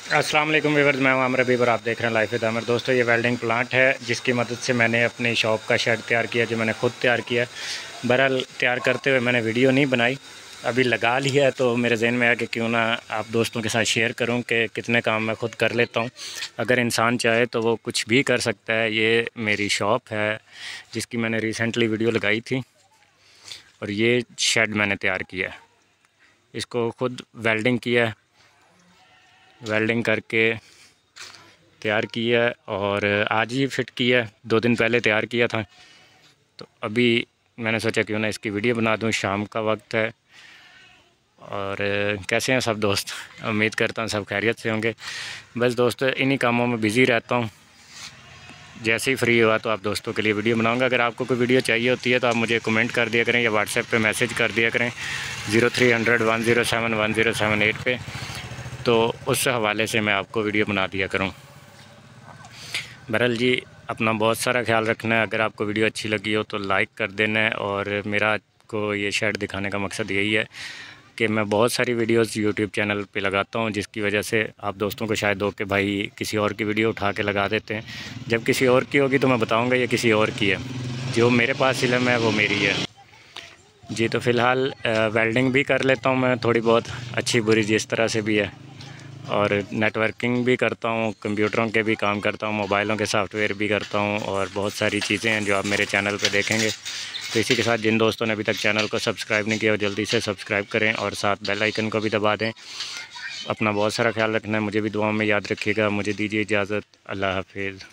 अस्सलाम वालेकुम व्यूअर्स, मैं हूं आमिर हबीब और आप देख रहे हैं लाइफ विद आमिर। दोस्तों, ये वेल्डिंग प्लांट है जिसकी मदद से मैंने अपनी शॉप का शेड तैयार किया, जो मैंने खुद तैयार किया। बहरहाल तैयार करते हुए मैंने वीडियो नहीं बनाई, अभी लगा लिया है तो मेरे जहन में आया कि क्यों ना आप दोस्तों के साथ शेयर करूं कि कितने काम मैं खुद कर लेता हूं। अगर इंसान चाहे तो वो कुछ भी कर सकता है। ये मेरी शॉप है जिसकी मैंने रिसेंटली वीडियो लगाई थी और ये शेड मैंने तैयार किया है। इसको खुद वेल्डिंग किया है, वेल्डिंग करके तैयार किया है और आज ही फिट किया है। 2 दिन पहले तैयार किया था, तो अभी मैंने सोचा क्यों ना इसकी वीडियो बना दूं। शाम का वक्त है और कैसे हैं सब दोस्त? उम्मीद करता हूं सब खैरियत से होंगे। बस दोस्तों, इन्हीं कामों में बिज़ी रहता हूं। जैसे ही फ्री हुआ तो आप दोस्तों के लिए वीडियो बनाऊंगा। अगर आपको कोई वीडियो चाहिए होती है तो आप मुझे कमेंट कर दिया करें या व्हाट्सएप पे मैसेज कर दिया करें 0300 107 1078 पे, तो उस हवाले से मैं आपको वीडियो बना दिया करूँ। बहरहाल जी, अपना बहुत सारा ख्याल रखना है। अगर आपको वीडियो अच्छी लगी हो तो लाइक कर देना है। और मेरा को ये शेड दिखाने का मकसद यही है कि मैं बहुत सारी वीडियोस यूट्यूब चैनल पे लगाता हूँ, जिसकी वजह से आप दोस्तों को शायद हो कि भाई किसी और की वीडियो उठा के लगा देते हैं। जब किसी और की होगी तो मैं बताऊँगा ये किसी और की है। जो मेरे पास इल्म है वो मेरी है जी। तो फ़िलहाल वेल्डिंग भी कर लेता हूँ मैं थोड़ी बहुत, अच्छी बुरी जिस तरह से भी है। और नेटवर्किंग भी करता हूँ, कंप्यूटरों के भी काम करता हूँ, मोबाइलों के सॉफ्टवेयर भी करता हूँ और बहुत सारी चीज़ें हैं जो आप मेरे चैनल पे देखेंगे। तो इसी के साथ जिन दोस्तों ने अभी तक चैनल को सब्सक्राइब नहीं किया वो जल्दी से सब्सक्राइब करें और साथ बेल आइकन को भी दबा दें। अपना बहुत सारा ख्याल रखना है, मुझे भी दुआओं में याद रखिएगा। मुझे दीजिए इजाज़त। अल्लाह हाफिज़।